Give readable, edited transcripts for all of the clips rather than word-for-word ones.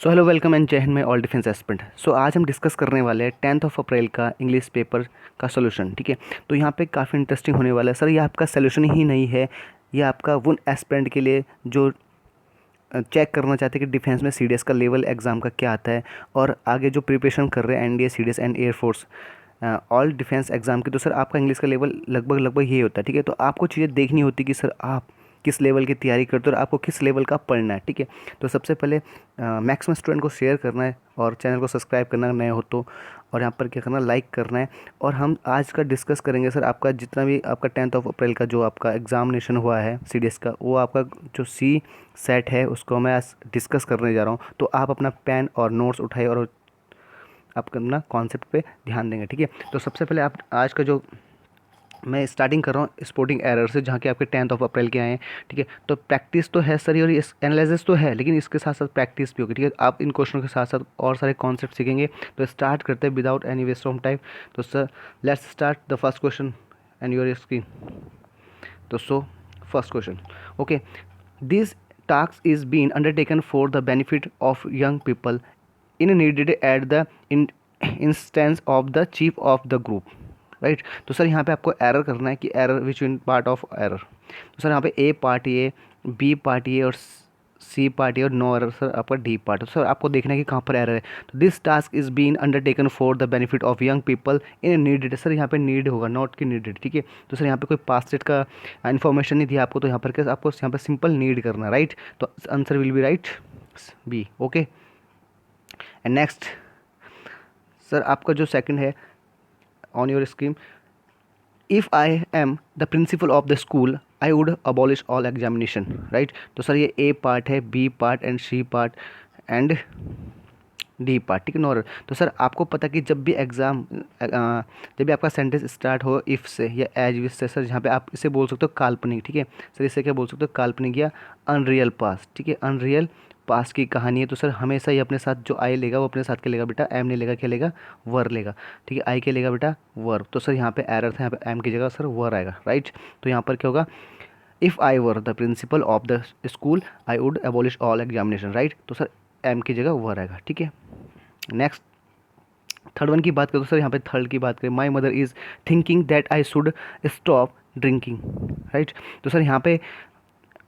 So hello welcome and Jai Hind my all defence aspirant. So आज हम discuss करने वाले हैं 10 अप्रैल का इंग्लिश पेपर का सोल्यूशन। ठीक है, तो यहाँ पे काफ़ी इंटरेस्टिंग होने वाला है सर। ये आपका सोल्यूशन ही नहीं है, ये आपका वो एस्पिरेंट के लिए जो चेक करना चाहते हैं कि डिफेंस में सीडीएस का लेवल एग्ज़ाम का क्या आता है और आगे जो प्रिपरेशन कर रहे हैं NDA CDS and air force all defence exam की। तो सर आपका इंग्लिश का लेवल लगभग यही होता है। ठीक है, तो आपको चीज़ें देखनी होती कि सर आप किस लेवल की तैयारी करते हो और आपको किस लेवल का पढ़ना है। ठीक है, तो सबसे पहले मैक्सिमम स्टूडेंट को शेयर करना है और चैनल को सब्सक्राइब करना नए हो तो, और यहाँ पर क्या करना, लाइक करना है। और हम आज का डिस्कस करेंगे सर आपका जितना भी आपका 10 अप्रैल का जो आपका एग्ज़ामिनेशन हुआ है सीडीएस का, वो आपका जो सी सेट है उसको मैं आज डिस्कस करने जा रहा हूँ। तो आप अपना पेन और नोट्स उठाइए और आप अपना कॉन्सेप्ट पे ध्यान देंगे। ठीक है, तो सबसे पहले आप आज का जो मैं स्टार्टिंग कर रहा हूँ स्पोर्टिंग एरर से, जहाँ के आपके 10 अप्रैल के आए हैं। ठीक है, तो प्रैक्टिस तो है सर और इस एनालिसिस तो है, लेकिन इसके साथ साथ प्रैक्टिस भी होगी। ठीक है, आप इन क्वेश्चनों के साथ साथ और सारे कॉन्सेप्ट सीखेंगे। तो स्टार्ट करते हैं without any waste of time. तो sir let's start the first question and your screen. तो so first question, okay, this task is been undertaken for the benefit of young people in needed at the instance of the chief of the group. Right, तो sir यहाँ पे आपको error करना है कि error which in part of error. तो sir यहाँ पे ए पार्ट ये, बी पार्ट ये और सी पार्ट ये और नो एरर सर आपका डी पार्ट। तो सर आपको देखना है कि कहाँ पर एरर है। तो this task is been undertaken for the benefit of young people in needed. Sir यहाँ पे नीड होगा, नॉट की नीडेड। ठीक है, तो सर यहाँ पे कोई पास्ट डेट का इन्फॉर्मेशन नहीं दिया आपको, तो यहाँ पर क्या आपको यहाँ पर सिंपल नीड करना। राइट, तो answer will be right B. Okay, and next sir आपका जो सेकंड है on your screen, if I am the principal of the school I would abolish all examination. Right, तो सर ये A part है, B part and C part and D part. ठीक है, nor. तो sir आपको पता कि जब भी एग्ज़ाम जब भी आपका सेंटेंस स्टार्ट हो इफ़ से या एज विश से, सर यहाँ पे आप इसे बोल सकते हो काल्पनिक। ठीक है, सर इसे क्या बोल सकते हो, काल्पनिक या अनरियल पास्ट। ठीक है, अनरियल पास्ट की कहानी है। तो सर हमेशा ही अपने साथ जो आई लेगा वो अपने साथ के लेगा बेटा, एम नहीं लेगा, क्या लेगा, वर लेगा। ठीक है, आई के लेगा बेटा वर। तो सर यहाँ पे एरर था, यहाँ पे एम की जगह सर वर आएगा। राइट, तो यहाँ पर क्या होगा, if I were the principal of the school I would abolish all examination. Right, तो सर एम की जगह वर आएगा। ठीक है, नेक्स्ट थर्ड वन की बात करें तो सर यहाँ पे थर्ड की बात करें, my mother is thinking that I should stop drinking. Right, तो सर यहाँ पे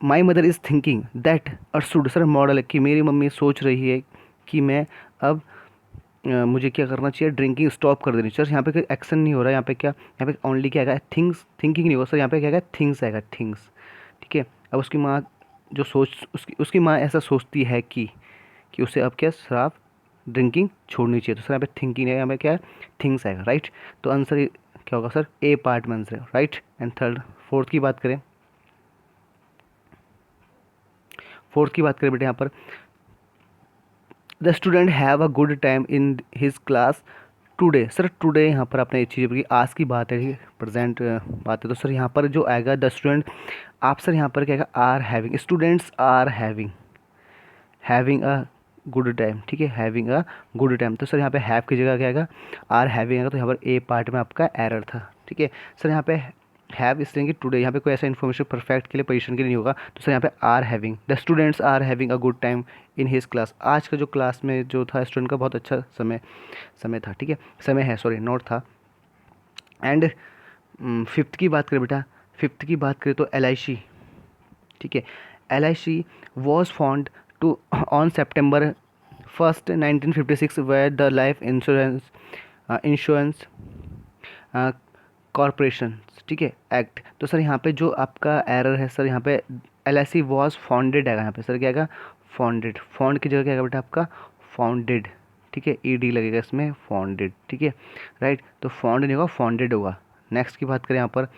my mother is thinking that और शुड सर मॉडल है कि मेरी मम्मी सोच रही है कि मैं अब मुझे क्या करना चाहिए, ड्रिंकिंग स्टॉप कर देनी चाहिए। सर यहाँ पे कोई एक्शन नहीं हो रहा है, यहाँ पे क्या, यहाँ पे ओनली क्या आएगा, थिंग्स, थिंकिंग नहीं होगा सर, यहाँ पे क्या आएगा, थिंग्स आएगा, थिंग्स। ठीक है, अब उसकी माँ जो सोच उसकी माँ ऐसा सोचती है कि उसे अब क्या शराब ड्रिंकिंग छोड़नी चाहिए। तो सर यहाँ पे थिंकिंग है, यहाँ पे क्या है, थिंग्स आएगा। राइट, तो आंसर क्या होगा सर, ए पार्ट में आंसर है। राइट, एंड थर्ड फोर्थ की बात करें, फोर्थ की बात करें बेटे यहाँ पर, the student have a good time in his class today. Sir today यहाँ पर आपने एक चीज़ बोली, आज की बात है, ठीक है, प्रेजेंट बात है। तो सर यहाँ पर जो आएगा द स्टूडेंट, आप सर यहाँ पर क्या आएगा, are having, students are having a good time. ठीक है, हैविंग अ गुड टाइम। तो सर यहाँ पे हैव की जगह क्या आएगा, आर हैविंग आएगा। तो यहाँ पर ए पार्ट में आपका एरर था। ठीक है, सर यहाँ पे हैव इसलिए कि टुडे, यहाँ पे कोई ऐसा इन्फॉर्मेशन परफेक्ट के लिए पोजीशन के लिए नहीं होगा। तो सर यहाँ पे are having, the students are having a good time in his class. आज का जो क्लास में जो था स्टूडेंट का बहुत अच्छा समय था। ठीक है, समय है, सॉरी नोट था। एंड फिफ्थ की बात करें बेटा, फिफ्थ की बात करें तो एल आई सी। ठीक है, L I C was found to on September 1st 1956 where the life insurance corporation, ठीक है, एक्ट। तो सर यहाँ पे जो आपका एरर है सर, यहाँ पे L I C was founded आएगा, यहाँ पे सर क्या आएगा, फाउंडेड। फाउंड की जगह क्या आएगा बेटा आपका, फाउंडेड। ठीक है, ई डी लगेगा इसमें, फाउंडेड। ठीक है, राइट, तो फाउंड नहीं होगा, फाउंडेड होगा। नेक्स्ट की बात करें यहाँ पर,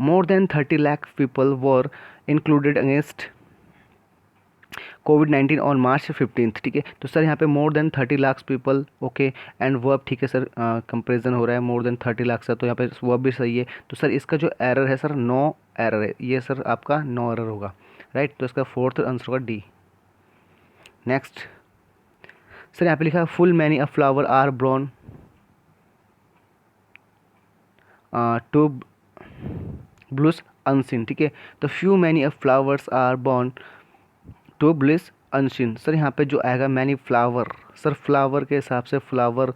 more than 30 lakh people were included against covid on March 15। ठीक है, तो सर यहाँ पे more than 30 lakh people, okay, and verb, ठीक है सर, कंपेरिजन हो रहा है मोर देन 30 लाख से, तो यहाँ पे वर्ब भी सही है। तो सर इसका जो एरर है सर, नो एरर है, ये सर आपका नो एरर होगा। राइट, तो इसका फोर्थ आंसर होगा डी। नेक्स्ट सर यहाँ पे लिखा है full many a flower are born to blues unseen. ठीक है, तो few many a flowers are born to bliss unseen. Sir यहाँ पे जो आएगा मैनी फ्लावर, सर फ्लावर के हिसाब से फ्लावर,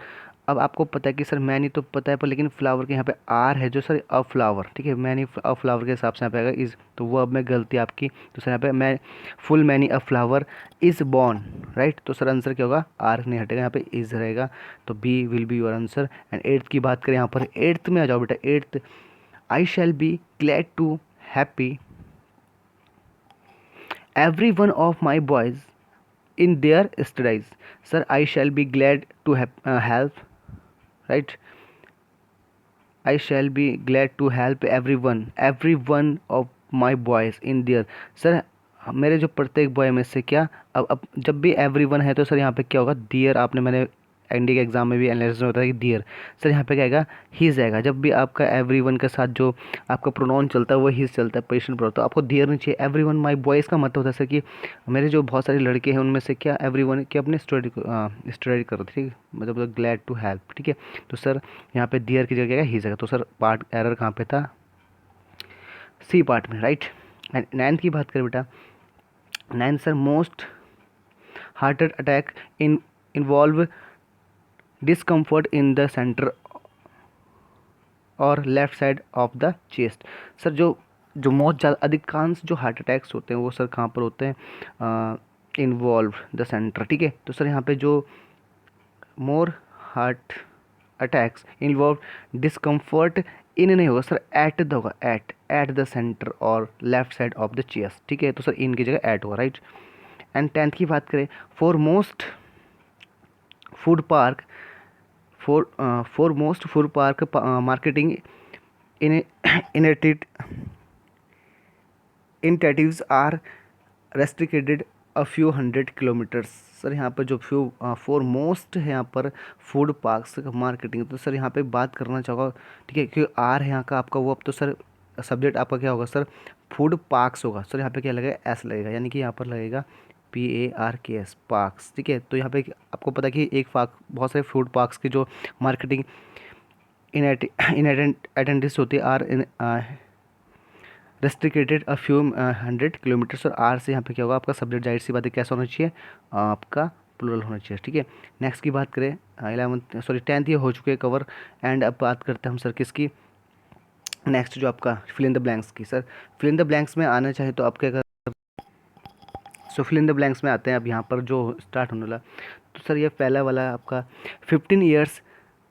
अब आपको पता है कि सर मैनी तो पता है पर लेकिन फ्लावर के यहाँ पे आर है जो सर अ फ्लावर, ठीक है, मैनी अ फ्लावर के हिसाब से यहाँ पे आएगा इज़, तो वो अब में गलती आपकी, तो सर यहाँ पे मैं full many a flower is born, right, तो सर आंसर क्या होगा, आर नहीं हटेगा, यहाँ पे इज़ रहेगा, तो B will be your answer. And eighth की बात करें यहाँ पर, एट्थ में आ जाओ बेटा, eighth, I shall be glad to happy every one of my boys in their studies. Sir, I shall be glad to help, right? I shall be glad to help every one of my boys in their, sir मेरे जो प्रत्येक boy में से क्या, अब जब भी every one है तो सर यहाँ पे क्या होगा, दियर, आपने मैंने एनडी के एग्जाम में भी एनालिसिस में होता है कि दियर, सर यहाँ पे क्या आएगा, हीज़ आएगा। जब भी आपका एवरी वन के साथ जो आपका प्रोनाउन चलता है वो हीज़ चलता है, पोजिशन पर, तो आपको दियर नहीं चाहिए। एवरी वन माई बॉयज़ का मतलब होता है सर कि मेरे जो बहुत सारे लड़के हैं उनमें से क्या एवरी वन की अपने स्टडी करो, ठीक है, मतलब ग्लैड टू हेल्प, ठीक है, तो सर यहाँ पे दियर की जगह हीज़ आएगा, तो सर पार्ट एरर कहाँ पे था, सी पार्ट में, राइट। एंड नाइन्थ की बात करें बेटा, ninth sir most heart attack involve discomfort in the centre or left side of the chest. Sir जो बहुत ज़्यादा अधिकांश जो हार्ट अटैक्स होते हैं वो सर कहाँ पर होते हैं, इन्वॉल्व द सेंटर, ठीक है, तो सर यहाँ पे जो मोर हार्ट अटैक्स इन्वॉल्व डिस्कम्फर्ट इन नहीं होगा सर, एट द होगा, at the centre or left side of the chest, ठीक है, तो सर इन की जगह एट होगा, राइट। एंड टेंथ की बात करें, for most food park for most food park marketing in initiatives are restricted a few hundred kilometers। Sir यहाँ पर जो फॉर मोस्ट है यहाँ पर फूड पार्क्स मार्केटिंग, तो सर यहाँ पे बात करना चाहूँगा, ठीक है, क्योंकि आर है यहाँ का आपका वो, अब तो सर सब्जेक्ट आपका क्या होगा सर, फूड पार्क्स होगा, सर यहाँ पे क्या लगेगा, एस लगेगा, यानी कि यहाँ पर लगेगा PARKS पार्क्स, ठीक है, तो यहाँ पे आपको पता है कि एक पार्क, बहुत सारे फूड पार्क्स की जो मार्केटिंग इन अटेंडेंस होती है are in restricted a few hundred kilometres, और आर से यहाँ पे क्या होगा आपका सब्जेक्ट, जाहिर सी बात है कैसा होना चाहिए, आपका प्लूरल होना चाहिए, ठीक है। नेक्स्ट की बात करें, 10th ये हो चुके हैं कवर, एंड अब बात करते हैं हम सर किसकी, नेक्स्ट जो आपका फिल इन द ब्लैंक्स की। Sir fill in the blanks में आना चाहे तो आप क्या कर, so fill in the blanks में आते हैं अब यहाँ पर जो स्टार्ट होने वाला, तो सर ये पहला वाला आपका 15 years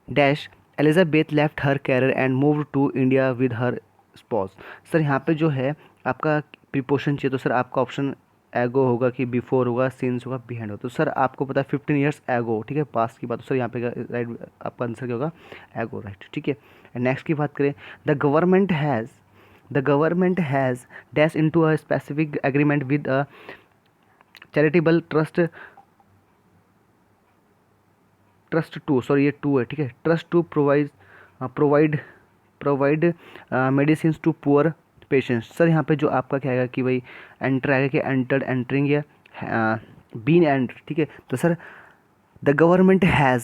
dash Elizabeth left her career and move to India with her spouse. Sir यहाँ पे जो है आपका प्रीपोजिशन चाहिए, तो सर आपका ऑप्शन एगो होगा कि बिफोर होगा, सिंस होगा, बिहाइंड होगा, तो सर आपको पता है 15 ईयर्स एगो, ठीक है, पास की बात, तो सर यहाँ पे राइट आपका आंसर क्या होगा, एगो, राइट, ठीक है। नेक्स्ट की बात करें, the government has dash into a specific agreement with a charitable trust to, sorry ये टू है, ठीक है, trust to provide medicine to poor patients. Sir यहाँ पे जो आपका क्या आएगा कि भाई एंटर आएगा कि एंटर्ड, एंटरिंग, या बीन एंटर, ठीक है, तो sir the government has,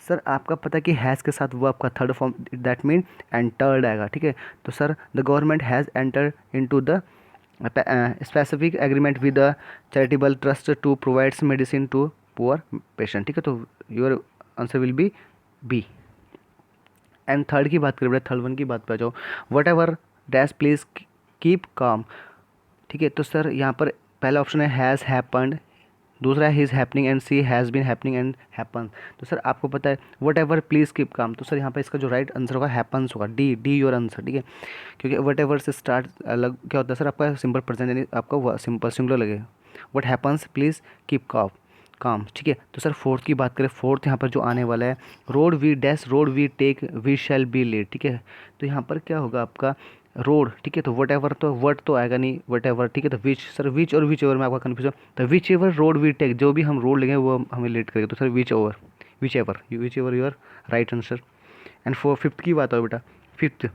sir आपका पता है कि हैज़ के साथ वो आपका third form, that mean entered आएगा, ठीक है, तो sir the government has enter into the specific agreement with a charitable trust to provides medicine to poor patient, ठीक है, तो your answer will be B. And third की बात करें, थर्ड वन की बात पर जाओ, what ever dash please keep calm, ठीक है, तो सर यहाँ पर पहला ऑप्शन है हैज़ हैपन्ड, दूसरा है is happening, and C has been happening and happen, तो सर आपको पता है what ever please keep calm, तो सर यहाँ पे इसका जो राइट आंसर होगा हैपन्स होगा, डी योर आंसर, ठीक है, क्योंकि वट एवर से स्टार्ट अलग क्या होता है सर, आपका सिंपल प्रेजेंट यानी आपका सिंपल सिंगुलर लगेगा, what happens please keep calm, ठीक है, तो सर फोर्थ की बात करें, फोर्थ यहाँ पर जो आने वाला है, road we dash road we take we shall be late, ठीक है, तो यहाँ पर क्या होगा आपका रोड, ठीक है, तो वट एवर, तो वट तो आएगा नहीं, वट एवर, ठीक है, तो विच, सर विच और विच एवर में आपका कन्फ्यूजन, तो whichever road we take, जो भी हम रोड लेंगे वो हमें लेट करेगा, तो sir whichever your right answer. And fifth की बात हो बेटा, fifth,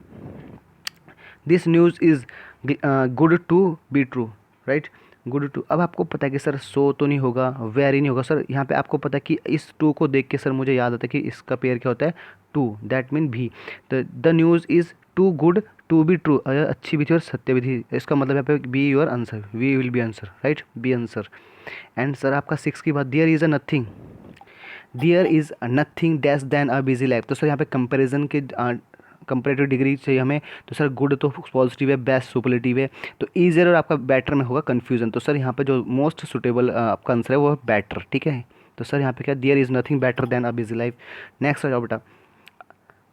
this news is good to be true, right, good to. अब आपको पता है कि सर सो तो नहीं होगा, वेरी नहीं होगा सर। यहाँ पे आपको पता है कि इस टू को देख के सर मुझे याद आता है कि इसका पेयर क्या होता है, टू, दैट मीन भी। The news is too good to be true, अच्छी भी थी और सत्य भी थी, इसका मतलब यहाँ पे B your answer, we will be answer, right, B answer. And sir आपका सिक्स की बात, there is a nothing, there is nothing dash than a busy life. तो सर यहाँ पे कंपेरिजन के कंपेरेटिव डिग्री चाहिए हमें, तो सर गुड तो पॉजिटिव है, बेस्ट सुपरलेटिव है, तो ईजियर और आपका बेटर में होगा कन्फ्यूजन। तो सर यहाँ पे जो मोस्ट सुटेबल आपका आंसर है वो है बेटर, ठीक है। तो सर यहाँ पे क्या, there is nothing better than a busy life. Next आ जाओ बेटा।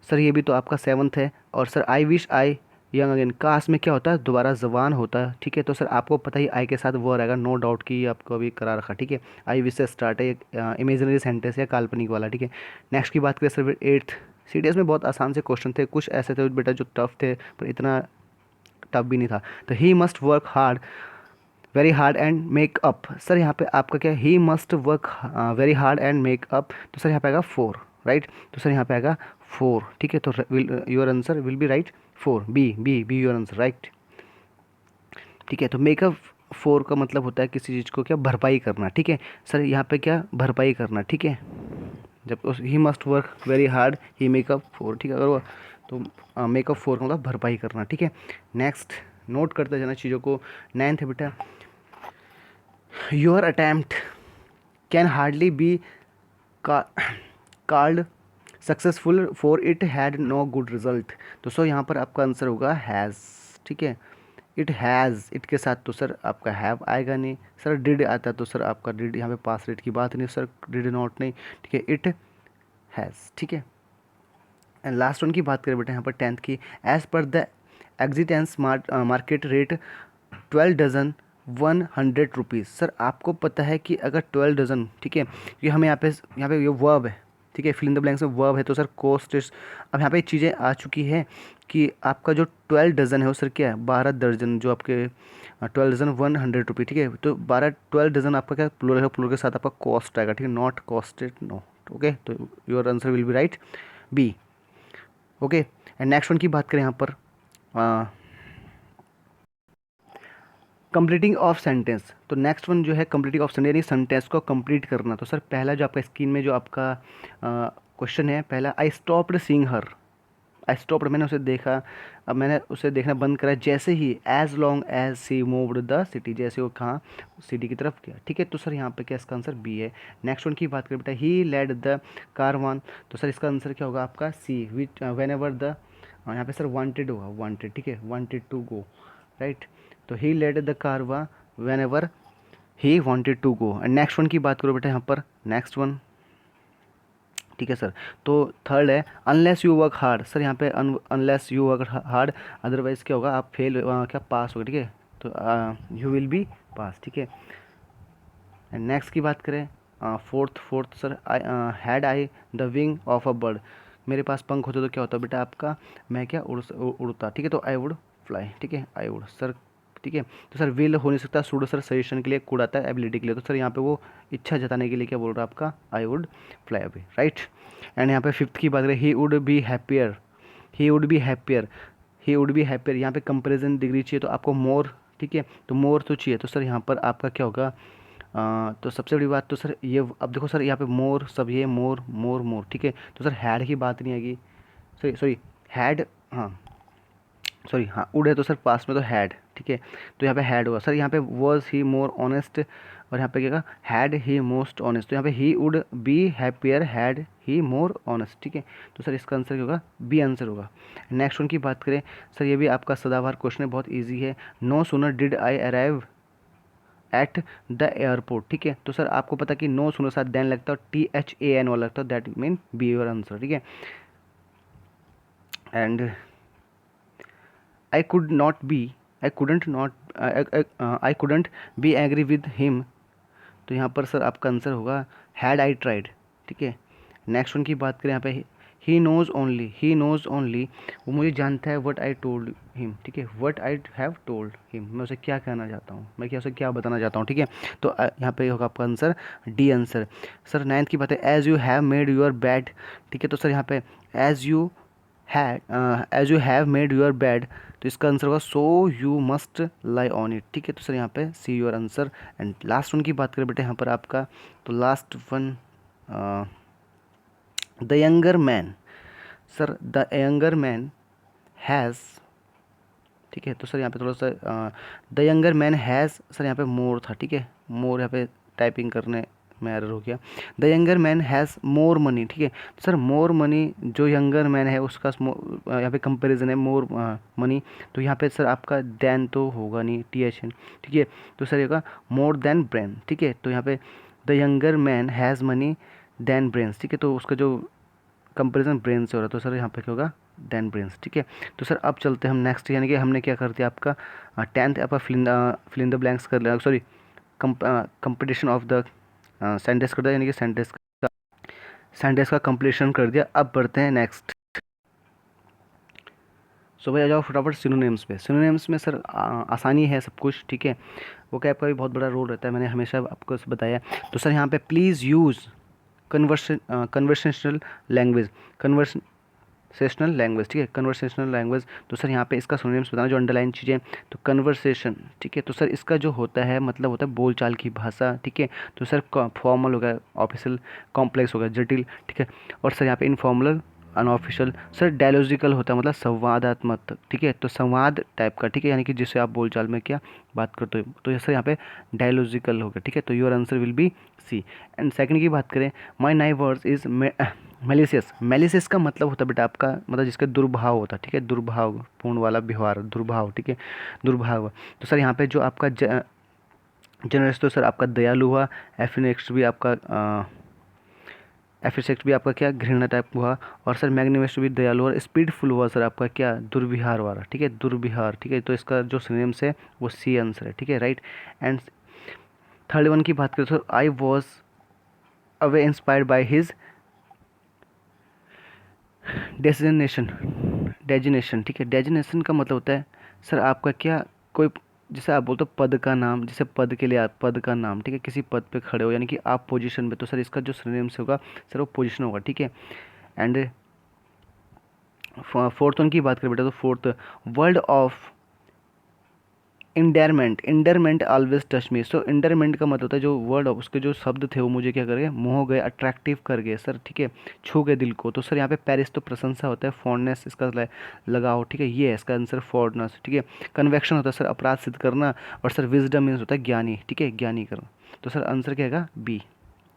सर ये भी तो आपका सेवन्थ है। और sir I wish I young again, काश में क्या होता है, दोबारा जवान होता है, ठीक है। तो सर आपको पता ही आई के साथ वो रहेगा, नो डाउट कि आपको अभी करा रखा, ठीक है। आई विश से स्टार्ट है, इमेजिनरी सेंटेंस या काल्पनिक वाला, ठीक है। नेक्स्ट की बात करें सर, एट्थ। सीडीएस में बहुत आसान से क्वेश्चन थे, कुछ ऐसे थे बेटा जो टफ थे, पर इतना टफ भी नहीं था। तो he must work hard, very hard and make up. Sir यहाँ पे आपका क्या, he must work very hard and make up, तो सर यहाँ पे आएगा फोर, राइट। तो सर यहाँ पे आएगा फोर, ठीक है। तो your answer will be right four, B B B your answer, right, ठीक है। तो मेकअप फोर का मतलब होता है किसी चीज़ को क्या, भरपाई करना, ठीक है। सर यहाँ पे क्या, भरपाई करना, ठीक है। जब he must work very hard, he makeup four, ठीक है। अगर वो तो मेकअप फोर का मतलब भरपाई करना, ठीक है। नेक्स्ट नोट करते जाना चीज़ों को। नाइन्थ है बेटा, your attempt can hardly be called successful for it had no good result. तो सो यहाँ पर आपका आंसर होगा हैज़, ठीक है। इट हैज़, इट के साथ तो सर आपका हैव आएगा नहीं। सर डिड आता तो सर आपका डिड, यहाँ पे पास रेट की बात नहीं, सर डिड नॉट नहीं, ठीक है। इट हैज़, ठीक है। एंड लास्ट वन की बात करें बेटा यहाँ पर टेंथ की, as per the existence market rate 12 dozen 100 rupees. Sir आपको पता है कि अगर 12 डजन, ठीक है, ये हमें यहाँ पे ये वर्ब है, ठीक है, फिल इन द ब्लैंक्स में वर्ब है, तो सर कॉस्ट इज, अब यहाँ पे चीज़ें आ चुकी हैं कि आपका जो 12 डजन है वो सर क्या है, 12 दर्जन, जो आपके 12 डजन 100 रुपये, ठीक है। तो 12 डजन आपका क्या, प्लूरल है, प्लूरल के साथ आपका कॉस्ट आएगा, ठीक है, नॉट कॉस्टेड, नो, ओके। तो your answer will be right B, okay. And next one की बात करें यहाँ पर, कंप्लीटिंग ऑफ सेंटेंस। तो नेक्स्ट वन जो है कंप्लीटिंग ऑफ सेंटेंस, यानी सेंटेंस को कंप्लीट करना। तो सर पहला जो आपका स्क्रीन में जो आपका क्वेश्चन है, पहला, I stopped seeing her, I stopped, मैंने उसे देखा, अब मैंने उसे देखना बंद करा जैसे ही, as long as she moved the city, जैसे वो कहाँ सिटी की तरफ गया, ठीक है। तो सर यहाँ पे क्या, इसका आंसर बी है। नेक्स्ट वन की बात करें बेटा, ही लेड द कारवान, तो सर इसका आंसर क्या होगा आपका सी, विच वेन एवर द, यहाँ पे सर वांटेड होगा, वांटेड, ठीक है, वांटेड टू गो, राइट। तो he led the caravan whenever he wanted to go. And next one की बात करो बेटा यहाँ पर, नेक्स्ट वन, ठीक है सर। तो थर्ड है, unless you work hard. Sir यहाँ पे unless you work hard, otherwise क्या होगा, आप फेल, क्या पास होगा, ठीक है। तो यू विल बी पास, ठीक है। एंड नेक्स्ट की बात करें, fourth sir, had I the wing of a bird, मेरे पास पंख होते तो क्या होता बेटा आपका, मैं क्या उड़ता, ठीक है। तो आई वुड फ्लाई, ठीक है, आई वुड सर, ठीक है। तो सर विल हो नहीं सकता, सुड सर सजेशन के लिए, कुड आता है एबिलिटी के लिए, तो सर यहाँ पे वो इच्छा जताने के लिए क्या बोल रहा है आपका, I would fly away, right. And यहाँ पे फिफ्थ की बात करें, he would be happier, he would be happier, he would be happier, यहाँ पे कंपेरिजन डिग्री चाहिए तो आपको मोर, ठीक है, तो मोर तो चाहिए, तो सर यहाँ पर आपका क्या होगा, तो सबसे बड़ी बात तो सर ये, अब देखो सर यहाँ पे मोर, सब ये मोर मोर मोर, ठीक है। तो सर हैड की बात नहीं आएगी, सॉरी सॉरी, हैड, हाँ सॉरी, हाँ उड है तो सर पास में तो हैड, ठीक है। तो यहाँ पे हैड होगा सर, यहाँ पे वॉज ही मोर ऑनेस्ट, और यहाँ पे क्या, हैड ही मोस्ट ऑनेस्ट, तो यहाँ पे he would be happier had he more honest, ठीक है। तो सर इसका आंसर क्या होगा, बी आंसर होगा। नेक्स्ट वन की बात करें सर, ये भी आपका सदाबहार क्वेश्चन है, बहुत ईजी है, no sooner did I arrive at the airport, ठीक है। तो सर आपको पता कि नो सुनो साथ देन लगता है, THAN वाला लगता है, that mean B your answer, ठीक है। And I could not be, I couldn't not, I couldn't be agree with him, तो यहाँ पर सर आपका आंसर होगा हैड आई ट्राइड, ठीक है। नेक्स्ट वन की बात करें यहाँ पे, he knows only, he knows only, वो मुझे जानता है व्हाट आई टोल्ड हिम, ठीक है, what I have told him, मैं उसे क्या कहना चाहता हूँ, मैं क्या उसे क्या बताना चाहता हूँ, ठीक है। तो यहाँ पे होगा आपका answer D answer. Sir ninth की बात है, as you have made your bed, ठीक है। तो सर यहाँ पे as you have made your bed, तो इसका आंसर होगा so you must lie on it, ठीक है। तो सर यहाँ पे C your answer. And last one की बात करें बेटे यहाँ पर आपका, तो last one the younger man, sir the younger man has, ठीक है। तो सर यहाँ पे थोड़ा सा the younger man has, sir यहाँ पे मोर था, ठीक है, मोर यहाँ पे टाइपिंग करने में एरर हो गया। The younger man has more money, ठीक है। तो सर मोर मनी, जो यंगर मैन है उसका यहाँ पे कंपैरिजन है मोर मनी, तो यहाँ पे सर आपका देन तो होगा नहीं, टी एच एन, ठीक है। तो सर ये होगा मोर देन ब्रेन, ठीक है। तो यहाँ पे the younger man has money then brains, ठीक है। तो उसका जो कंपैरिजन ब्रेन से हो रहा है, तो सर यहाँ पे क्या होगा देन ब्रेन्स, ठीक है। तो सर अब चलते हैं हम नेक्स्ट, यानी कि हमने क्या कर दिया आपका 10th आपका फिल इन द ब्लैंक्स कर लिया, sorry competition of the sentence कर दिया, यानी कि सेंटेंस का कंप्लीशन कर दिया। अब बढ़ते हैं नेक्स्ट। सो भाई आ जाओ फटाफट सिनोनिम्स पे। सिनोनिम्स में सर आसानी है सब कुछ, ठीक है। वो क्या आपका भी बहुत बड़ा रोल रहता है, मैंने हमेशा आपको बताया। तो सर यहाँ पे please use conversational language, conversational language, ठीक है, कन्वर्सेशनल लैंग्वेज। तो सर यहाँ पे इसका सिनोनिम्स बताना, जो अंडरलाइन चीज़ें, तो कन्वर्सेशन, ठीक है। तो सर इसका जो होता है मतलब होता है बोलचाल की भाषा, ठीक है। तो सर फॉर्मल हो गया, ऑफिशियल, कॉम्प्लेक्स हो गया, जटिल, ठीक है। और सर यहाँ पे इनफॉर्मल, अनऑफिशियल। सर डायलॉजिकल होता है मतलब संवादात्मक, ठीक है, तो संवाद टाइप का, ठीक है, यानी कि जिससे आप बोलचाल में क्या बात करते हो, तो सर यहाँ पे डायलॉजिकल हो गया, ठीक है। तो your answer will be C. And second की बात करें, my neighbours is malicious. Malicious का मतलब होता है बेटा आपका, मतलब जिसका दुर्भाव होता है, ठीक है, दुर्भाव पूर्ण वाला व्यवहार, दुर्भाव, ठीक है, दुर्भाव। तो सर यहाँ पे जो आपका जनरस, तो सर आपका दयालु हुआ। एफिनेक्स भी आपका एफिसेक्ट भी आपका क्या घृणा टाइप हुआ। और सर मैग्निमेस्ट भी दयालु और स्पीडफुल हुआ सर आपका क्या दुर्विहार वाला, ठीक है, दुर्विहार, ठीक है। तो इसका जो सिनोनिम्स है वो सी आंसर है, ठीक है, राइट। एंड थर्ड वन की बात करें तो I was away inspired by his designation, ठीक है। डेजिनेशन का मतलब होता है सर आपका क्या, कोई जैसे आप बोलते हो पद का नाम, जैसे पद के लिए आप पद का नाम, ठीक है, किसी पद पे खड़े हो, यानी कि आप पोजीशन पे, तो सर इसका जो सिनोनिम्स होगा सर वो पोजीशन होगा, ठीक है। एंड फोर्थ वन की बात करें बेटा, तो fourth word of endearment, endearment always touch me. So endearment का मतलब होता है जो वर्ड ऑफ, उसके जो शब्द थे वो मुझे क्या कर गए, मोह गए, अट्रैक्टिव कर गए सर, ठीक है, छू गए दिल को। तो सर यहाँ पे पेरिस तो प्रशंसा होता है, फॉन्डनेस इसका लगाओ, ठीक है, ये है इसका आंसर फॉन्डनेस, ठीक है। कन्वेक्शन होता है सर अपराध सिद्ध करना। और सर विजडम मीन्स होता है ज्ञानी, ठीक है, ज्ञानी करना। तो सर आंसर क्या है B,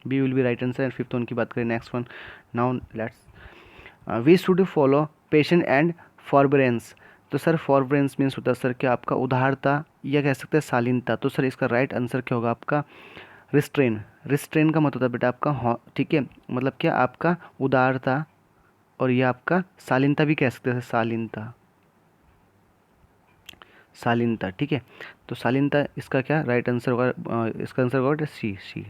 B will be right answer. And fifth one की बात करें, next one, now let's we should follow patient and forbearance. तो सर फॉरबेरेंस मीन्स होता है सर क्या आपका उदारता, या कह सकते हैं शालीनता। तो सर इसका राइट आंसर क्या होगा आपका रिस्ट्रेन। रिस्ट्रेन का मतलब होता है बेटा आपका, ठीक है, मतलब क्या आपका उदारता, और ये आपका शालीनता भी कह सकते हैं, शालीनता, शालीनता, ठीक है। तो शालीनता इसका क्या राइट आंसर होगा, इसका आंसर होगा सी, सी।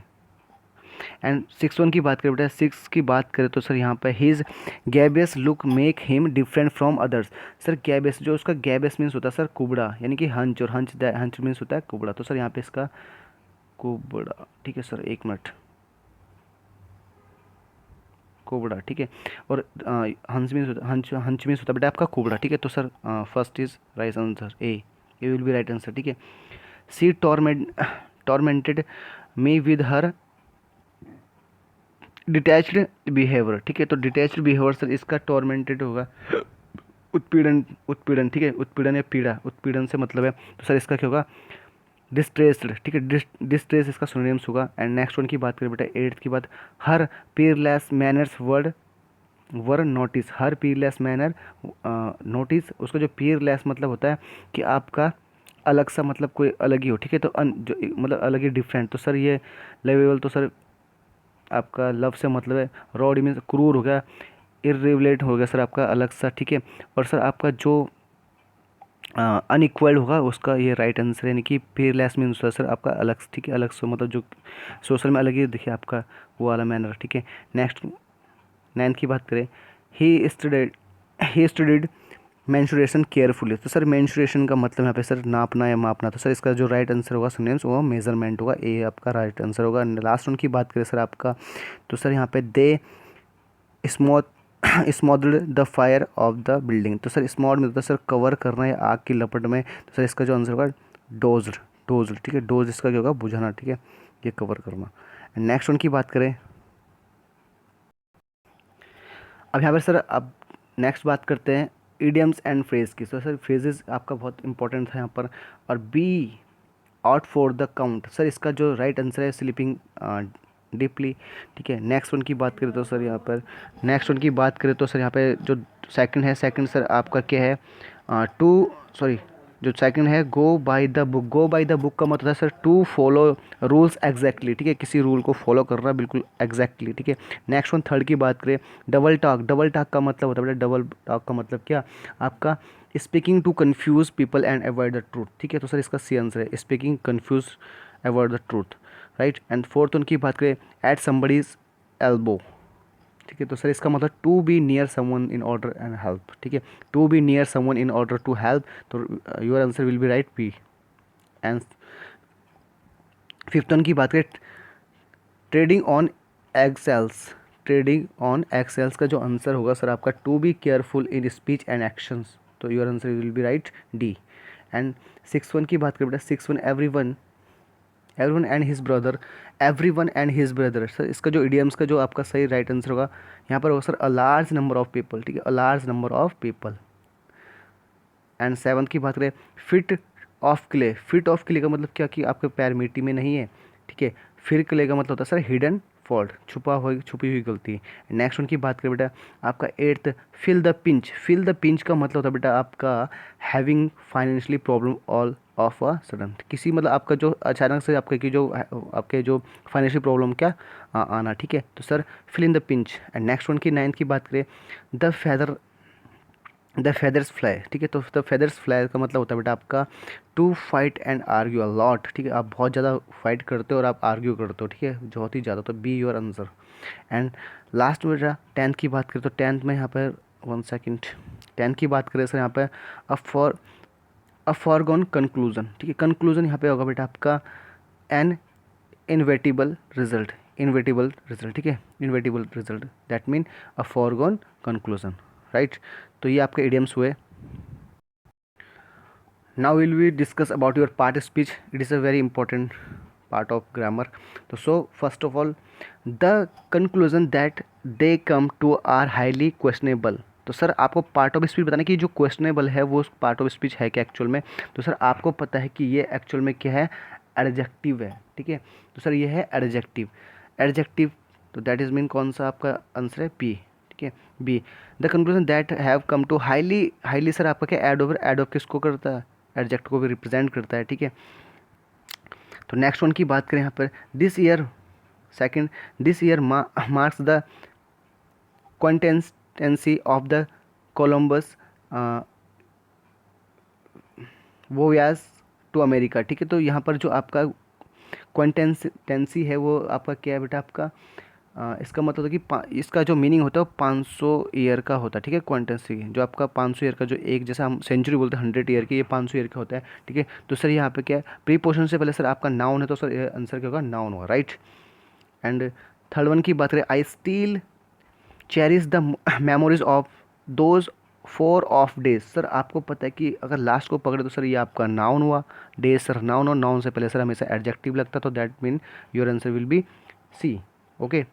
एंड सिक्स वन की बात करें बेटा, सिक्स की बात करें तो सर यहाँ पे his gibbous look make him different from others. Sir gibbous, जो उसका गैबियस मीन्स होता है सर कुबड़ा, यानी कि हंच, और हंच मीन्स होता है कुबड़ा। तो सर यहाँ पे इसका कुबड़ा, ठीक है सर, एक मिनट, कुबड़ा, ठीक है। और हंस मीन्स होता, हंच मीन्स होता है बेटा आपका कुबड़ा, ठीक है। तो sir first is right answer A, ये विल बी राइट आंसर, ठीक है। She tormented me with her detached behaviour, ठीक है। तो डिटैच्ड बिहेवियर सर इसका टॉर्मेंटेड होगा उत्पीड़न, उत्पीड़न, ठीक है, उत्पीड़न या पीड़ा, उत्पीड़न से मतलब है। तो सर इसका क्या होगा डिस्ट्रेस्ड, ठीक है, डिस्ट्रेस इसका सिनोनिम्स होगा। एंड नेक्स्ट वन की बात करें बेटा, एट्थ की बात, हर पीयरलेस मैनर्स वर्ड वर नोटिस। हर पीयरलेस मैनर नोटिस, उसका जो पीयरलेस मतलब होता है कि आपका अलग सा, मतलब कोई अलग ही हो, ठीक है। तो जो मतलब अलग ही, डिफरेंट। तो सर ये लेवेबल, तो सर आपका लव से मतलब है, रॉड मीन्स क्रूर हो गया, इरेगुलेट हो गया सर आपका अलग सा, ठीक है। और सर आपका जो अनइक्वल्ड होगा उसका ये राइट आंसर है, यानी कि पेयरलेस मीन्स सर आपका अलग, ठीक है, अलग से मतलब जो सोशल में अलग ही देखिए आपका वो वाला मैनर, ठीक है। नेक्स्ट नाइन्थ की बात करें, ही स्टडीड मेंस्ट्रुएशन केयरफुली। तो सर मेंस्ट्रुएशन का मतलब यहाँ पे सर नापना या मापना। तो सर इसका जो राइट आंसर होगा सिनोनिम्स वो मेजरमेंट होगा, ए आपका राइट आंसर होगा। लास्ट वन की बात करें सर आपका, तो सर यहाँ पे they smother smothered the fire of the building. तो सर स्मॉड में होता है सर कवर करना या आग की लपट में। तो सर इसका जो आंसर होगा डोज्ड, डोज्ड, ठीक है, डोज इसका जो होगा बुझाना, ठीक है, ये कवर करना। नेक्स्ट वन की बात करें, अब यहाँ पर सर अब नेक्स्ट बात करते हैं इडियम्स एंड फ्रेज की। तो सर फ्रेजेस आपका बहुत इंपॉर्टेंट था यहाँ पर। और be out for the count, sir इसका जो राइट आंसर है स्लीपिंग डीपली, ठीक है। नेक्स्ट वन की बात करें तो सर यहाँ पर नेक्स्ट वन की बात करें तो सर यहाँ पे जो सेकंड है, सेकंड सर आपका क्या है, टू सॉरी जो सेकंड है go by the book. Go by the book का मतलब है sir to follow rules exactly, ठीक है, किसी रूल को फॉलो करना बिल्कुल एग्जैक्टली, ठीक है। नेक्स्ट वन थर्ड की बात करें, डबल टॉक। डबल टॉक का मतलब होता है बेटा, डबल टॉक का मतलब क्या, आपका speaking to confuse people and avoid the truth, ठीक है। तो सर इसका सी आंसर है speaking confuse avoid the truth, right. And fourth उनकी बात करें, एट समबडीज एल्बो, ठीक है। तो सर इसका मतलब to be near someone in order and help, ठीक है, to be near someone in order to help. तो your answer will be right B. And fifth one की बात करें, trading on eggshells. Trading on eggshells का जो आंसर होगा सर आपका to be careful in speech and actions. तो your answer will be right D. And six one की बात करें बेटा, six one everyone, everyone and his brother. Everyone and his brother, sir इसका जो इडियम्स का जो आपका सही राइट आंसर होगा यहाँ पर होगा sir a large number of people, ठीक है, a large number of people. And seventh की बात करें, fit of clay. Fit of clay का मतलब क्या कि आपके पैर मिट्टी में नहीं है, ठीक है। फिर क्ले का मतलब होता है सर हिडन फॉल्ट, छुपी हुई गलती। नेक्स्ट उनकी बात करें बेटा, आपका eighth, fill the pinch. Fill the pinch का मतलब होता है बेटा आपका having financially problem all of a sudden, किसी मतलब आपका जो अचानक से आपके जो फाइनेंशियल प्रॉब्लम क्या आना, ठीक है। तो sir fill in the pinch. And next one की नाइन्थ की बात करें, द फेदर्स फ्लाई, ठीक है। तो द फेदर्स फ्लाई का मतलब होता है बेटा आपका to fight and argue a lot, ठीक है, आप बहुत ज़्यादा फाइट करते हो और आप आर्ग्यू करते हो, ठीक है, बहुत ही ज़्यादा। तो B your answer. And last में बेटा टेंथ की बात करें तो टेंथ में यहाँ पर वन सेकेंड, टेंथ की बात करें सर यहाँ पर अ फॉरगॉन कंक्लूजन, ठीक है। कंक्लूजन यहाँ पे होगा बेटा आपका an inevitable result, inevitable result, ठीक है, inevitable result, that mean a foregone conclusion, right. तो ये आपके इडियम्स हुए। Now will we discuss about your part speech, it is a very important part of grammar. तो so first of all, the conclusion that they come to are highly questionable. तो sir आपको part of speech बताना कि जो questionable है वो part of speech है क्या एक्चुअल में। तो सर आपको पता है कि ये एक्चुअल में क्या है, एडजेक्टिव है, ठीक है। तो सर ये है एडजेक्टिव, एडजेक्टिव। तो दैट इज मीन कौन सा आपका आंसर है बी, ठीक है, B. The conclusion that have come to highly, highly sir आपका क्या एड ओवर, एड ऑफ किसको करता है, एडजेक्ट को भी रिप्रेजेंट करता है, ठीक है। तो नेक्स्ट वन की बात करें यहाँ पर, this year second, this year marks the quincentenary of the Columbus voyage to America, ठीक है। तो यहाँ पर जो आपका क्वांटेंसी है वो आपका क्या है बेटा, आपका इसका मतलब है कि इसका जो मीनिंग होता है वो 500 ईयर का होता है, ठीक है। क्वांटेंसी जो आपका 500 ईयर का जो एक जैसा हम सेंचुरी बोलते हैं 100 ईयर की, ये 500 ईयर का होता है, ठीक है। तो सर यहाँ पे क्या है, प्रीपोजिशन से पहले सर आपका नाउन है, तो सर ये आंसर क्या होगा, नाउन होगा, राइट। एंड थर्ड वन की बात करें, I still cherish the memories of those 4 of days. Sir आपको पता है कि अगर लास्ट को पकड़े तो सर ये आपका नाउन हुआ, डेज सर नाउन, और नाउन से पहले सर हमेशा एडजेक्टिव लगता है, तो that mean your answer will be C, okay.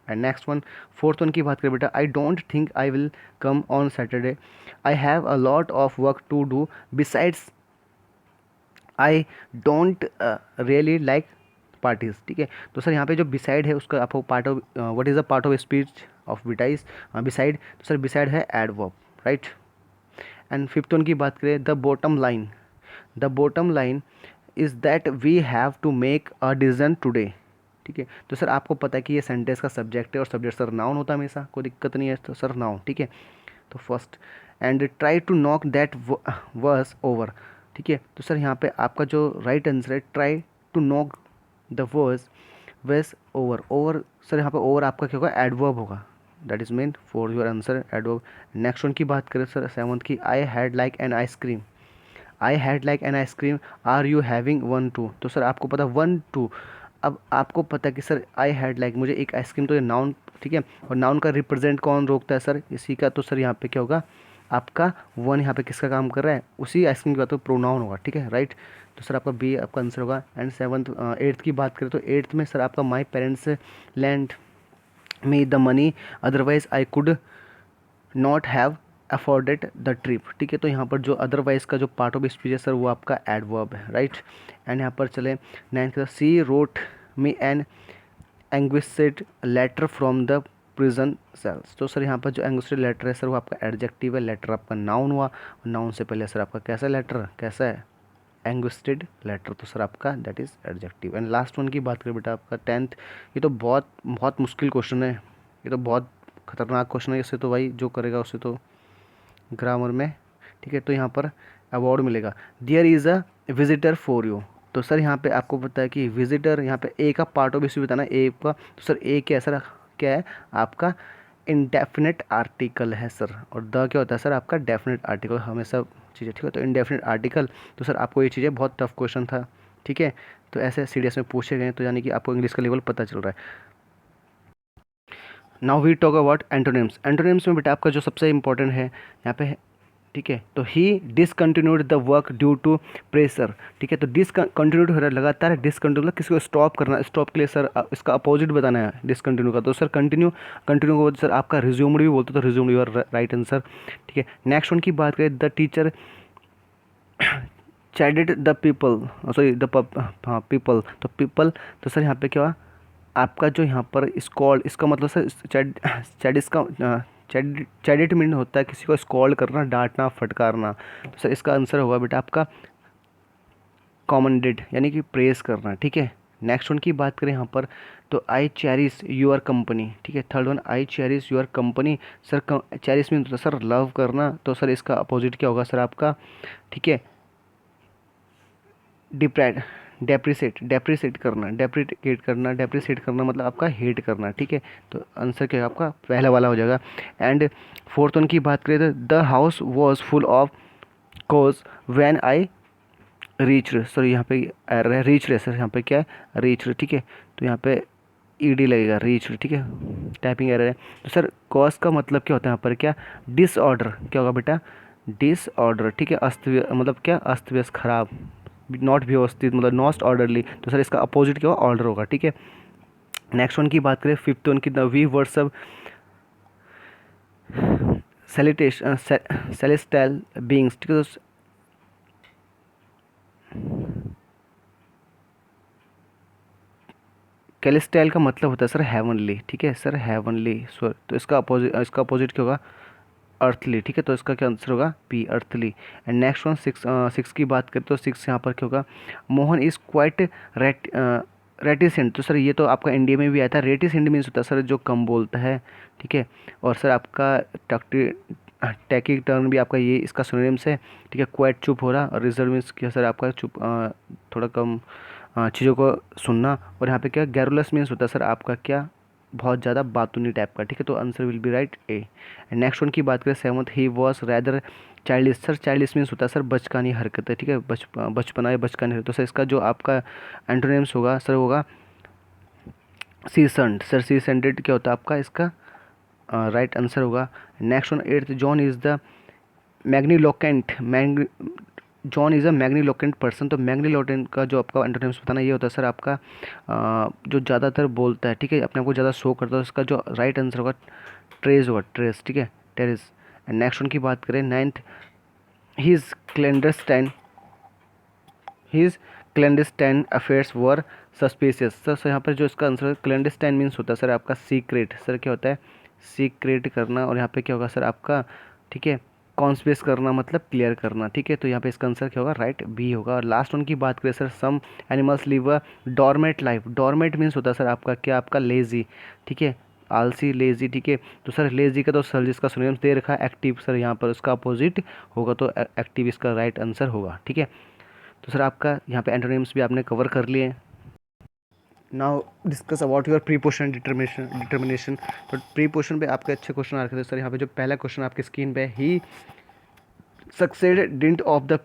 And next one, fourth one की बात करें बेटा, I don't think I will come on Saturday, I have a lot of work to do besides I don't really like parties, ठीक है। तो sir यहाँ पे जो बिसाइड है उसका आपको part of what is the part of speech of बिटाइज, बिसाइड। तो सर बिसाइड है adverb, right. And fifth one की बात करें, the bottom line, the bottom line is that we have to make a decision today, ठीक है। तो sir आपको पता है कि ये सेंटेंस का सब्जेक्ट है और सब्जेक्ट सर नाउन होता है हमेशा, कोई दिक्कत नहीं है, तो सर नाउन, ठीक है। तो first, and try to knock that vase over, ठीक है। तो सर यहाँ पे आपका जो राइट आंसर है, try to knock the vase vase over, over sir यहाँ पे ओवर आपका क्या होगा, एडवर्ब होगा, that is mean for your answer adverb. Next one की बात करें सर सेवंथ की, I had like an ice cream, I had like an ice cream, are you having one to. तो सर आपको पता 1 2 अब आपको पता है कि सर आई हैड लाइक, मुझे एक आइसक्रीम, तो ये नाउन, ठीक है, और नाउन का रिप्रेजेंट कौन रोकता है सर, इसी का, तो सर यहाँ पे क्या होगा आपका वन, यहाँ पे किसका काम कर रहा है, उसी आइसक्रीम की बात, तो प्रोनाउन होगा, ठीक है, राइट। तो सर आपका बी आपका आंसर होगा। एंड सेवन्थ एट्थ की बात करें तो एट्थ में सर आपका my parents land me the money otherwise I could not have afforded the trip, ठीक है। तो यहाँ पर जो अदरवाइज का जो पार्ट ऑफ स्पीच है सर वो आपका एडवर्ब है, राइट। एंड यहाँ पर चले नाइन्थ का, she wrote me an anguished letter from the prison cells. तो सर यहाँ पर जो एंग्विस्ड लेटर है सर वो आपका एडजेक्टिव है, लेटर आपका नाउन हुआ, नाउन से पहले सर आपका कैसा लेटर, कैसा है, एंग्विस्टेड लेटर, तो सर आपका that is adjective. And last one की बात करें बेटा आपका टेंथ, ये तो बहुत बहुत मुश्किल क्वेश्चन है, ये तो बहुत खतरनाक क्वेश्चन है, इससे तो भाई जो करेगा उससे तो ग्रामर में, ठीक है। तो यहाँ पर अवार्ड मिलेगा, there is a visitor for you. तो सर यहाँ पे आपको पता है कि विजिटर, यहाँ पे ए का पार्ट ऑफ स्पीच बताना, ए का, तो सर ए क्या है सर, क्या है आपका इंडेफिनेट आर्टिकल है सर, और द क्या होता है सर आपका डेफिनेट आर्टिकल, हमेशा चीज़ें, ठीक है। तो इंडेफिनेट आर्टिकल, तो सर आपको ये चीज़ें बहुत टफ क्वेश्चन था, ठीक है। तो ऐसे सीडीएस में पूछे गए, तो यानी कि आपको इंग्लिश का लेवल पता चल रहा है। Now we talk about antonyms. Antonyms में बेटा आपका जो सबसे इंपॉर्टेंट है यहाँ पे है, ठीक है, तो he discontinued the work due to pressure, ठीक है। तो डिसकंटिन्यूड हो रहा है, लगातार डिसकंटिन्यू, मतलब किसी को स्टॉप करना, स्टॉप के लिए सर इसका अपोजिट बताना है डिसकंटिन्यू का, तो सर कंटिन्यू, कंटिन्यू को सर आपका रिज्यूम्ड भी बोलते, तो रिज्यूम्ड योर राइट आंसर, ठीक है। नेक्स्ट वन की बात करें, the teacher chided the people, sorry the people, तो पीपल, तो सर यहाँ पे क्या हुआ आपका, जो यहाँ पर स्कॉल्ड, इसका मतलब सर चैड इसका चैडिट मीन होता है किसी को स्कॉल्ड करना, डांटना, फटकारना, तो सर इसका आंसर होगा बेटा आपका कॉमेंडेड, यानी कि प्रेज करना, ठीक है। नेक्स्ट वन की बात करें यहाँ पर, तो आई चेरिश योर कंपनी, ठीक है। Third one, I cherish your company, sir cherish mean होता है सर लव करना, तो सर इसका अपोजिट क्या होगा सर आपका, ठीक है, डिप्रेड, डेप्रिसिएट करना, डेप्रिसिएट करना मतलब आपका हेट करना, ठीक है। तो आंसर क्या है आपका पहला वाला हो जाएगा। एंड फोर्थ वन की बात करें तो the house was full of cause when I reached, sir यहाँ पे एरर है, रीच्ड है सर, यहाँ पे क्या है रीच्ड, ठीक है। तो यहाँ पे ईडी लगेगा, रीच्ड, ठीक है, टाइपिंग एरर है। तो सर कॉज का मतलब क्या होता है यहाँ पर, क्या डिसऑर्डर, क्या होगा बेटा डिसऑर्डर, ठीक है, अस्त मतलब क्या अस्त व्यस्त, खराब, नॉट व्यवस्थित मतलब नॉट ऑर्डरली, तो सर इसका अपोजिट क्या होगा ऑर्डर होगा, ठीक है। नेक्स्ट वन की बात करें, फिफ्थ वन की, the we words of salutation celestial beings, ठीक है। कैलेस्टाइल का मतलब होता है सर हेवनली, ठीक है सर हेवनली स्वर, तो इसका अपोजिट क्या होगा अर्थली, ठीक है। तो इसका क्या आंसर होगा P, earthly. And next one six की बात करें तो सिक्स यहाँ पर क्या होगा, मोहन इज़ क्वाइट रेटिसेंट, तो सर ये तो आपका इंडिया में भी आया था, रेटिसेंट मीन्स होता है सर जो कम बोलता है, ठीक है। और सर आपका टैकी टर्न भी आपका ये इसका सिनोनिम्स है, ठीक है, क्वाइट चुप हो रहा, और रिजर्व मीन्स क्या सर आपका चुप थोड़ा कम चीज़ों को सुनना, और यहाँ पे क्या गैरुलस मीन्स होता है सर आपका क्या बहुत ज़्यादा बातूनी टाइप का, ठीक है। तो answer will be right A. Next one की बात करें seventh, he was rather childish, sir childish means होता है सर बचकानी हरकत है, ठीक है, बचपना या बचकानी हरकत, तो सर इसका जो आपका एंटोनिम्स होगा सर होगा सीसंट, सर सीसेंटेड क्या होता है आपका इसका राइट आंसर होगा। Next one eighth, John is the magniloquent, John is a magniloquent person, तो मैग्नीलोकेंट का जो आपका एंटोनिम्स बताना ये होता है सर आपका जो ज़्यादातर बोलता है, ठीक है, अपने आप को ज़्यादा शो करता है, इसका जो राइट आंसर होगा ट्रेस होगा, ट्रेस, ठीक है, टेरिस। एंड नेक्स्ट वन की बात करें ninth, his clandestine, his clandestine affairs were suspicious, sir यहाँ पर जो इसका आंसर है क्लैंडस्टाइन मीन्स होता है सर आपका सीक्रेट, सर क्या होता है सीक्रेट करना, और यहाँ पे क्या होगा सर आपका, ठीक है, कॉन्स्पेस करना मतलब क्लियर करना, ठीक है। तो यहाँ पे इसका आंसर क्या होगा राइट बी होगा। और लास्ट वन की बात करें sir, some animals live a dormant life, dormant means होता है सर आपका क्या आपका लेजी, ठीक है, आलसी लेजी, ठीक है। तो सर लेजी का तो सर जिसका सिनोनिम्स दे रखा है एक्टिव, सर यहाँ पर उसका अपोजिट होगा, तो एक्टिव इसका राइट आंसर होगा, ठीक है। तो सर आपका यहाँ पे एंटोनिम्स भी आपने कवर कर लिए। Now discuss about your preposition determination. तो प्रीपोजिशन पे आपके अच्छे क्वेश्चन आ रखे थे सर। यहाँ पे जो पहला क्वेश्चन आपकी स्क्रीन पे, he succeed dint of the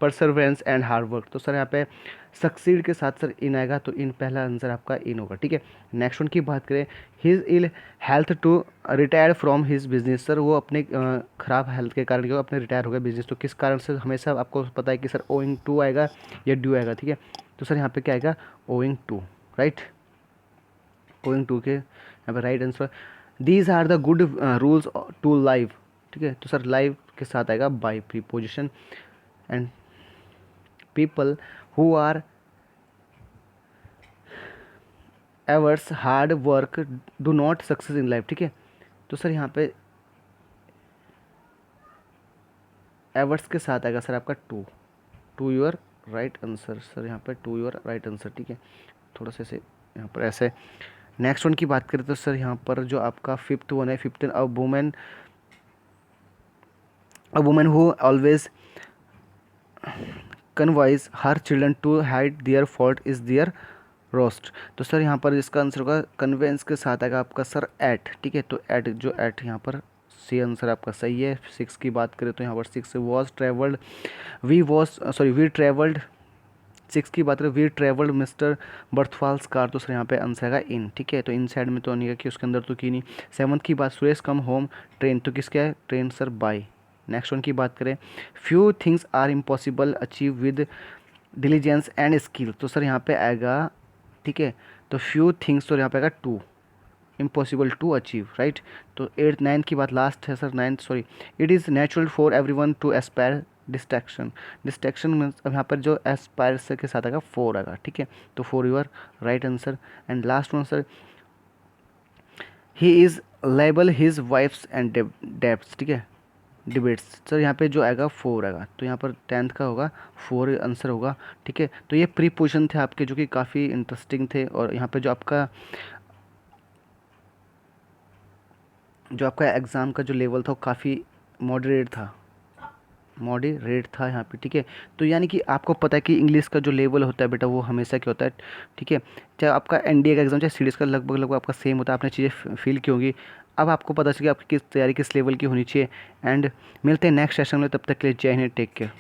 perseverance and hard work. तो सर यहाँ पे सक्सीड के साथ सर इन आएगा, तो इन पहला आंसर आपका इन होगा, ठीक है। नेक्स्ट वन की बात करें, his ill health to retire from his business. Sir वो अपने ख़राब हेल्थ के कारण अपने रिटायर हो गए बिजनेस, तो किस कारण से, हमेशा आपको पता है कि सर ओइंग टू आएगा या ड्यू आएगा, ठीक है। तो सर यहाँ पे क्या आएगा, owing to, right, owing to के यहाँ पे right answer. These are the good rules to live, ठीक है। तो सर लाइव के साथ आएगा by preposition. And people who are averse hard work do not success in life, ठीक है। तो सर यहाँ पे एवर्स के साथ आएगा सर आपका to, to your right answer. Sir यहाँ पे टू योर राइट आंसर, ठीक है। थोड़ा सा ऐसे यहाँ पर ऐसे। नेक्स्ट वन की बात करें तो सर यहाँ पर जो आपका फिफ्थ वन है, fifth, a woman who always connives her children to hide their fault is their worst. तो सर यहाँ पर इसका आंसर होगा कन्वेंस के साथ आएगा आपका सर एट, ठीक है। तो एट, जो एट यहाँ पर सी आंसर आपका सही है। सिक्स की बात करें तो यहाँ पर six was travelled, we travelled, six की बात करें we travelled mister Birthfalls car. तो सर यहाँ पे आंसर आएगा इन, ठीक है। तो इन साइड में तो नहीं है कि उसके अंदर तो की नहीं। सेवन्थ की बात, सुरेश कम होम ट्रेन, तो किसका है, train sir by. Next one की बात करें, few things are impossible achieve with diligence and skill. तो सर यहाँ पे आएगा, ठीक है। तो फ्यू थिंग्स, तो यहाँ पे आएगा to, impossible to achieve, right. तो एट्थ, नाइन्थ की बात लास्ट है sir, ninth sorry, it is natural for everyone to aspire distraction. Distraction में अब यहाँ पर जो एस्पायर से के साथ आएगा फोर आएगा, ठीक है। तो four your right answer. And last one sir, he is liable his wives and debts, ठीक है, डिबेट्स। सर यहाँ पे जो आएगा फोर आएगा, तो यहाँ पर टेंथ का होगा फोर आंसर होगा, ठीक है। तो ये प्रीपोजिशन थे आपके जो कि काफ़ी इंटरेस्टिंग थे। और यहाँ पे जो आपका एग्ज़ाम का जो लेवल था वो काफ़ी मॉडरेट था यहाँ पे, ठीक है। तो यानी कि आपको पता है कि इंग्लिश का जो लेवल होता है बेटा वो हमेशा क्या होता है, ठीक है। चाहे आपका एनडीए का एग्जाम चाहे सीडीएस का लगभग आपका सेम होता है, आपने चीज़ें फील की होंगी। अब आपको पता चल कि आपकी किस तैयारी किस लेवल की होनी चाहिए। एंड मिलते हैं नेक्स्ट सेशन में, तब तक के लिए जय हिंद, टेक केयर।